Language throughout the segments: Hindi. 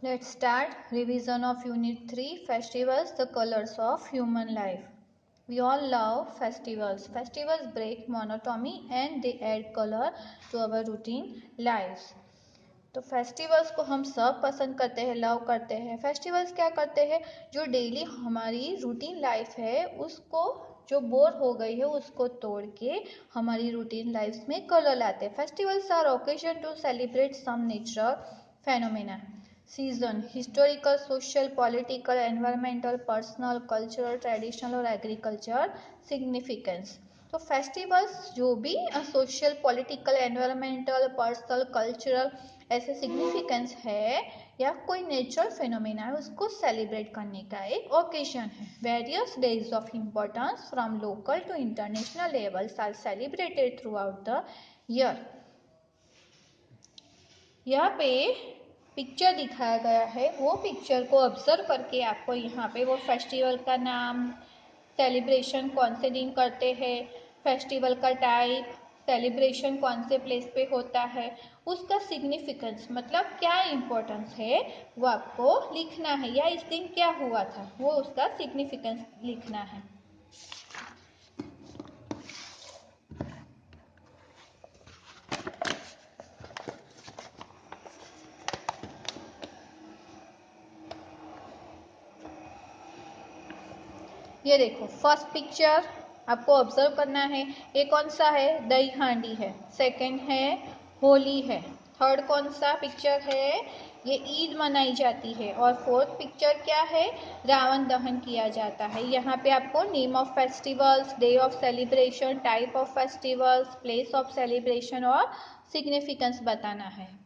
Let's start revision of Unit 3 Festivals, the colors of human life. We all love festivals. Festivals break monotony and they add color to our routine lives. तो फेस्टिवल्स को हम सब पसंद करते हैं, लव करते हैं. फेस्टिवल्स क्या करते हैं, जो डेली हमारी रूटीन लाइफ है उसको, जो बोर हो गई है उसको तोड़ के हमारी रूटीन लाइफ में कलर लाते हैं. Festivals are occasion to celebrate some natural phenomena. Season, historical, social, political, environmental, personal, cultural, traditional और एग्रीकल्चर सिग्निफिकेंस. तो फेस्टिवल्स जो भी social, political, environmental, personal, cultural ऐसे सिग्निफिकेंस है या कोई नेचुरल फिनोमेना है उसको सेलिब्रेट करने का एक ओकेजन है. Various days of importance from local to international levels are celebrated throughout the year. यहाँ पे पिक्चर दिखाया गया है, वो पिक्चर को ऑब्जर्व करके आपको यहाँ पे वो फेस्टिवल का नाम, सेलिब्रेशन कौन से दिन करते हैं, फेस्टिवल का टाइप, सेलिब्रेशन कौन से प्लेस पे होता है, उसका सिग्निफिकेंस मतलब क्या इम्पोर्टेंस है वो आपको लिखना है, या इस दिन क्या हुआ था वो उसका सिग्निफिकेंस लिखना है. ये देखो फर्स्ट पिक्चर आपको ऑब्जर्व करना है. ये कौन सा है, दही हांडी है. सेकंड है होली है. थर्ड कौन सा पिक्चर है, ये ईद मनाई जाती है. और फोर्थ पिक्चर क्या है, रावण दहन किया जाता है. यहाँ पे आपको name of festivals, day of celebration, type of festivals, place of celebration और सिग्निफिकेंस बताना है.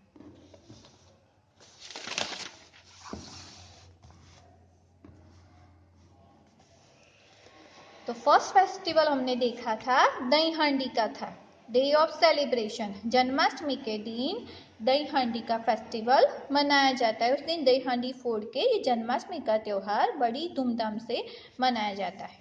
तो फर्स्ट फेस्टिवल हमने देखा था दही हांडी का था. डे ऑफ सेलिब्रेशन, जन्माष्टमी के दिन दही हांडी का फेस्टिवल मनाया जाता है. उस दिन दही हांडी फोड़ के ये जन्माष्टमी का त्यौहार बड़ी धूमधाम से मनाया जाता है.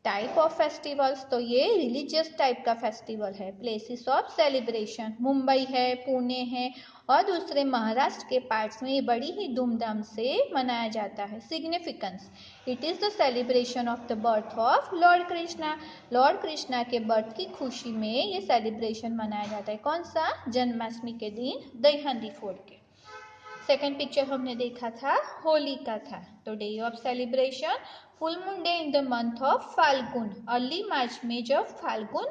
टाइप ऑफ फेस्टिवल्स, तो ये रिलीजियस टाइप का फेस्टिवल है. प्लेसेस ऑफ सेलिब्रेशन, मुंबई है, पुणे है और दूसरे महाराष्ट्र के पार्ट्स में ये बड़ी ही धूमधाम से मनाया जाता है. Significance, it is the celebration of the birth of Lord Krishna. Lord Krishna के बर्थ की खुशी में ये सेलिब्रेशन मनाया जाता है. कौन सा, जन्माष्टमी के दिन दही हांडी फोड़ के. सेकेंड पिक्चर हमने देखा था होली का था. तो day of celebration, full moon day in the month of Phalgun. Early मार्च में जब फाल्गुन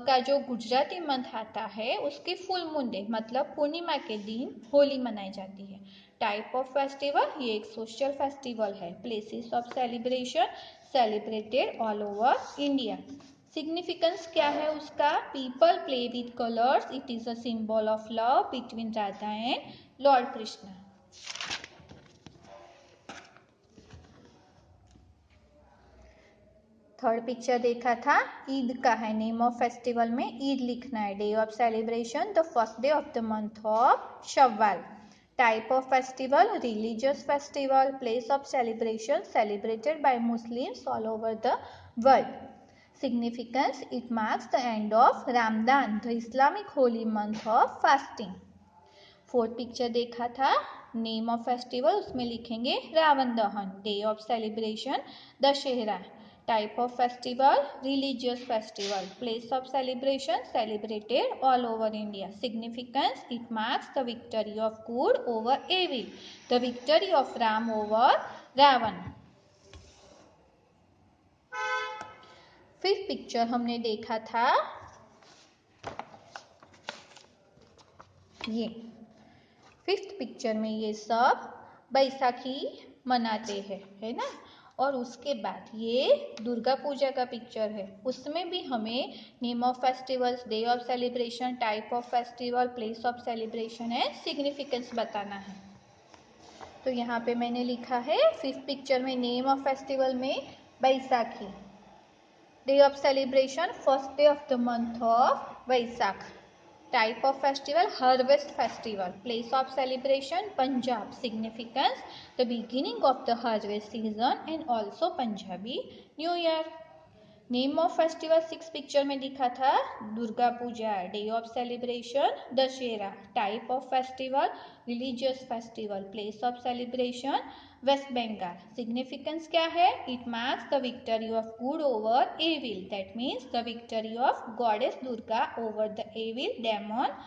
का जो गुजराती मंथ आता है उसके फुल मून डे मतलब पूर्णिमा के दिन होली मनाई जाती है. टाइप ऑफ फेस्टिवल, ये एक सोशल फेस्टिवल है. Places of celebration, celebrated all over India. Significance क्या है उसका, people play with colours, it is a symbol of love between Radha and Lord Krishna. Third picture देखा था ईद का है. नेम ऑफ फेस्टिवल में ईद लिखना है. Day of celebration, the first day of the month of Shawwal. Type of festival, religious festival. Place of celebration, celebrated by Muslims all over the world. Significance, it marks the end of Ramadan, the Islamic holy month of fasting. Fourth picture देखा था नेम ऑफ फेस्टिवल, उसमें लिखेंगे Ravan Dahan. Day of celebration, Dussehra. Type of festival, religious festival. Place of celebration, celebrated all over India. Significance, it marks the victory of good over evil, the victory of Ram over Ravan. Fifth picture हमने देखा था ये. फिफ्थ पिक्चर में ये सब बैसाखी मनाते हैं, है ना. और उसके बाद ये दुर्गा पूजा का पिक्चर है. उसमें भी हमें name of festivals, day of celebration, type of festival, place of celebration and significance बताना है. तो यहाँ पे मैंने लिखा है फिफ्थ पिक्चर में नेम ऑफ फेस्टिवल में Baisakhi. Day of celebration, first day of the month of Vaisakh. Type of festival, harvest festival. Place of celebration, Punjab. Significance, the beginning of the harvest season and also Punjabi new year. Name of festival 6 picture में दिखा था, Durga Puja, day of celebration Dussehra, type of festival religious festival, place of celebration west Bengal. Significance क्या है? It marks the victory of good over evil, that means the victory of goddess Durga over the evil demon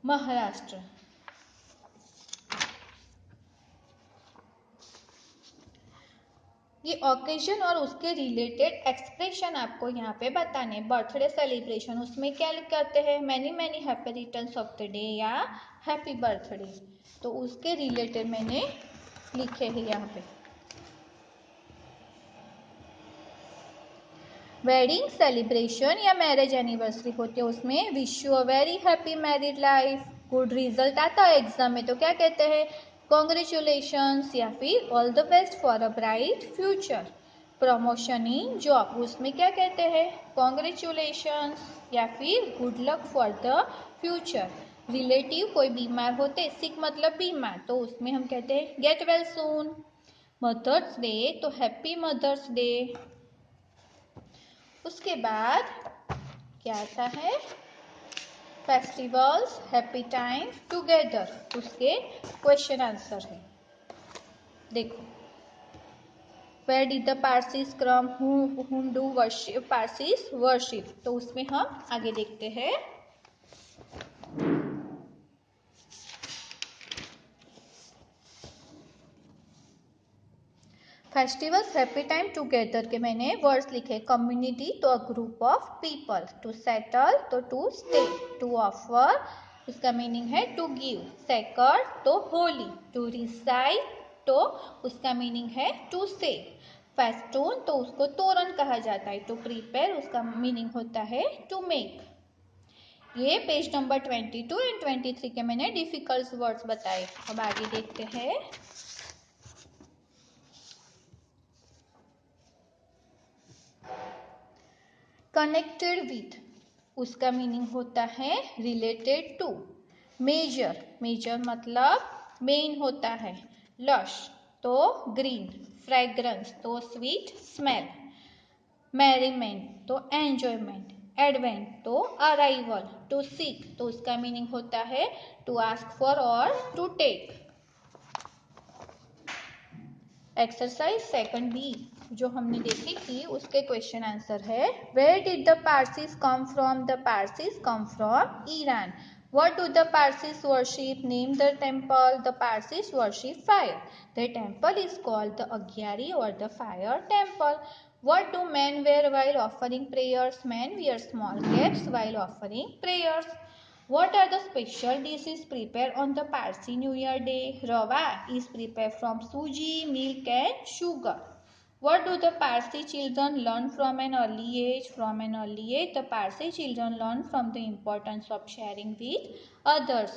Maharashtra. ये ओकेजन और उसके रिलेटेड एक्सप्रेशन आपको यहाँ पे बताने। बर्थडे सेलिब्रेशन उसमें क्या करते हैं? Many many happy returns of the day या हैप्पी बर्थडे, तो उसके रिलेटेड मैंने लिखे हैं यहाँ पे। वेडिंग सेलिब्रेशन या मैरिज एनिवर्सरी होते हैं, उसमें wish you a very happy married life, good result आता है एग्जाम में तो क्या कहते हैं? कॉन्ग्रेचुलेशंस या फिर all the best for a bright future. Promotion in job उसमें क्या कहते हैं? कॉन्ग्रेचुलेशंस या फिर good luck for the future. Relative कोई बीमार होते, सिक मतलब बीमार, तो उसमें हम कहते हैं get well soon. Mother's day तो हैप्पी मदर्स डे। उसके बाद क्या आता है? फेस्टिवल्स हैप्पी टाइम टुगेदर, उसके क्वेश्चन आंसर है। देखो, where did the Parsis come, whom do worship Parsis worship, तो उसमें हम आगे देखते हैं। फेस्टिवल्स हैप्पी टाइम टुगेदर के मैंने वर्ड्स लिखे। कम्युनिटी तो a group of people, to settle तो टू स्टे, टू ऑफर उसका मीनिंग है टू गिव, सेकर तो होली, टू रिसाइट तो उसका मीनिंग है टू सेव, फेस्टून तो उसको तोरण कहा जाता है, टू प्रिपेयर उसका मीनिंग होता है टू मेक। ये पेज नंबर 22 एंड 23 के मैंने डिफिकल्ट वर्ड्स बताए। अब आगे देखते हैं। कनेक्टेड विथ उसका मीनिंग होता है रिलेटेड टू। मेजर, मेजर मतलब मेन होता है। लश तो ग्रीन, फ्रेग्रेंस तो स्वीट स्मेल, मैरीमेंट तो एंजॉयमेंट, एडवेंट तो अराइवल, टू सीक तो उसका मीनिंग होता है टू आस्क फॉर और to take. Exercise second B जो हमने देखी थी उसके क्वेश्चन आंसर है। Where did the Parsis come from? The Parsis come from Iran. What do the Parsis worship? Name the temple. The Parsis worship fire. The temple is called the Agyari or the fire temple. What do men wear while offering prayers? Men wear small caps while offering prayers. What are the special dishes prepared on the Parsi New Year Day? Rava is prepared from suji, milk and sugar. What do the Parsi children learn from an early age? From an early age, the Parsi children learn from the importance of sharing with others.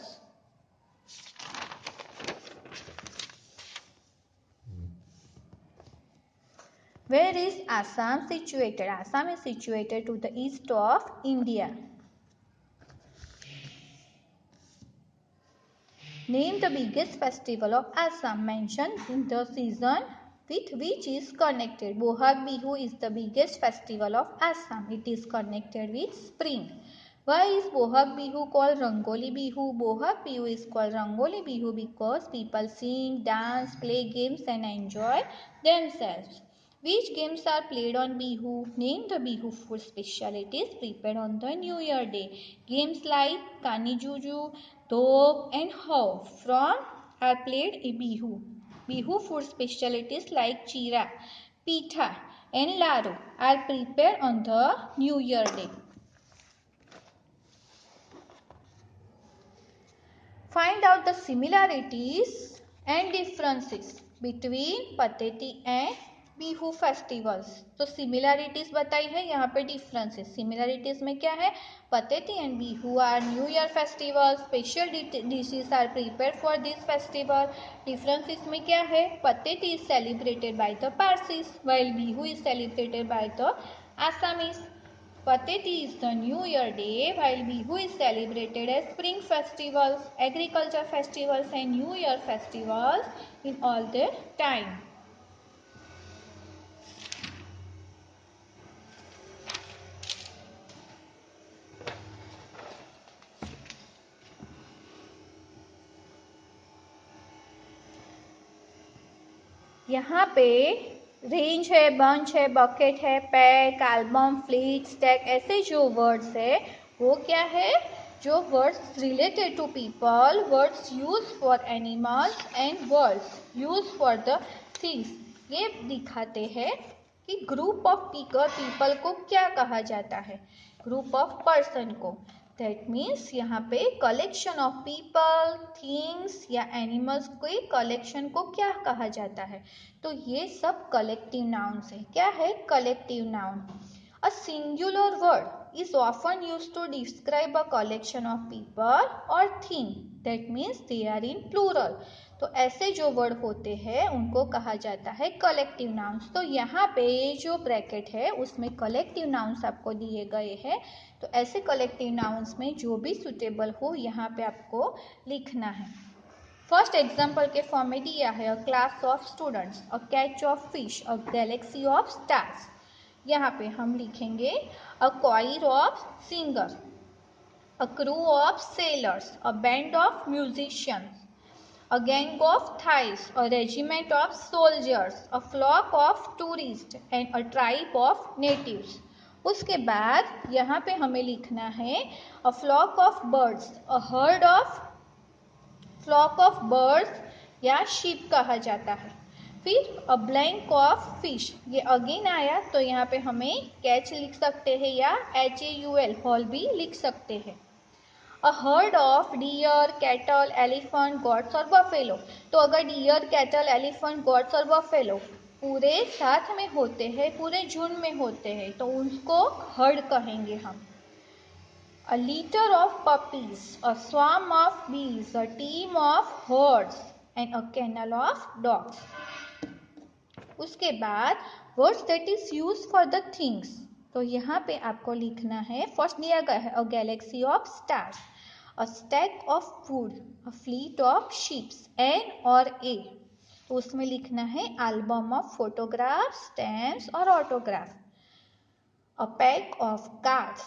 Where is Assam situated? Assam is situated to the east of India. Name the biggest festival of Assam. Mention in the season with which is connected. Bohag Bihu is the biggest festival of Assam. It is connected with spring. Why is Bohag Bihu called Rangoli Bihu? Bohag Bihu is called Rangoli Bihu because people sing, dance, play games and enjoy themselves. Which games are played on Bihu? Name the Bihu food specialities prepared on the New Year Day. Games like Kani Juju, Dog and How from are played in Bihu. Bihu food specialities like Chira, Pitha and Laru are prepared on the New Year Day. Find out the similarities and differences between Pateti and Bihu festivals. तो सिमिलैरिटीज बताई है, यहाँ पे डिफरेंसेस। सिमिलैरिटीज में क्या है? Pateti and Bihu are new year festival, special dishes are prepared for this festival. Differences में क्या है? Pateti is celebrated by the Parsis while Bihu is celebrated by the Assamese. Pateti is the New Year Day while Bihu is celebrated as spring festivals, agriculture festivals and New Year festivals in all their time. यहाँ पे रेंज है, बंच है, बकेट है, पैक, एल्बम, फ्लीट, स्टैक, ऐसे जो वर्ड्स है वो क्या है, जो words related to people, words use for animals and words use for the things, ये दिखाते हैं कि ग्रुप ऑफ पीपल को क्या कहा जाता है, ग्रुप ऑफ पर्सन को। दैट मीन्स यहाँ पे कलेक्शन ऑफ पीपल, थिंग्स या एनिमल्स के कलेक्शन को क्या कहा जाता है, तो ये सब कलेक्टिव नाउन्स है। क्या है collective noun? A singular word is often used to describe a collection of people or thing, that means they are in plural। तो ऐसे जो वर्ड होते हैं उनको कहा जाता है कलेक्टिव नाउन्स। तो यहाँ पे जो ब्रैकेट है उसमें कलेक्टिव नाउन्स आपको दिए गए हैं, तो ऐसे कलेक्टिव नाउन्स में जो भी सुटेबल हो यहाँ पे आपको लिखना है। फर्स्ट एग्जाम्पल के फॉर्म में दिया है a class of students, a catch of fish, a galaxy of stars. यहाँ पे हम लिखेंगे a choir of singer, a crew of sailors, a band of musicians, a gang of thieves, a regiment of soldiers, a flock of tourists and a tribe of natives। उसके बाद यहाँ पे हमें लिखना है a flock of birds, a herd of, flock of birds या sheep कहा जाता है। फिर a blank of fish, ये अगेन आया तो यहाँ पे हमें कैच लिख सकते हैं या HAUL हॉल भी लिख सकते हैं। A herd of dear, cattle, elephant, gots और बफेलो। तो अगर डियर, कैटल, एलिफेंट, गॉट्स और बफेलो पूरे साथ में होते हैं, पूरे झुंड में होते हैं, तो उनको हर्ड कहेंगे हम। A litter of puppies, a swarm of bees, a team of herds and a kennel of dogs. उसके बाद words that is use for the things, तो यहाँ पे आपको लिखना है, फर्स्ट दिया गया है a galaxy of stars, a stack of food, a fleet of ships, an और a, तो उसमें लिखना है एल्बम ऑफ फोटोग्राफ, स्टैम्प्स और autograph, a pack of cards,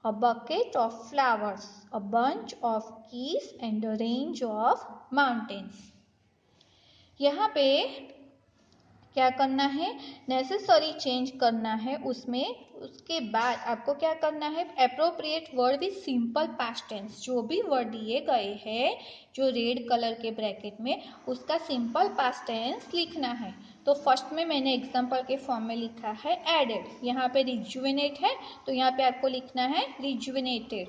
a bucket of flowers, a bunch of keys and a range of mountains। यहाँ पे क्या करना है, नेसेसरी चेंज करना है उसमें। उसके बाद आपको क्या करना है, appropriate word with simple past tense, जो भी वर्ड दिए गए हैं जो रेड कलर के ब्रैकेट में, उसका सिंपल पास्ट टेंस लिखना है। तो फर्स्ट में मैंने एग्जांपल के फॉर्म में लिखा है एडेड, यहाँ पे रिजुविनेट है तो यहाँ पे आपको लिखना है रिजुविनेटेड।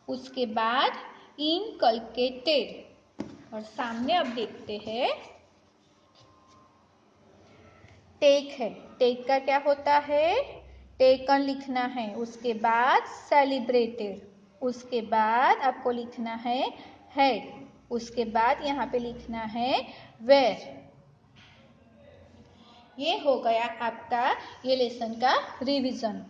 उसके बाद इनकलकेटेड, और सामने अब देखते हैं टेक है, टेक का क्या होता है, टेकन लिखना है। उसके बाद सेलिब्रेटेड, उसके बाद आपको लिखना है हेड, उसके बाद यहाँ पे लिखना है वेयर। ये हो गया आपका ये लेसन का रिवीजन।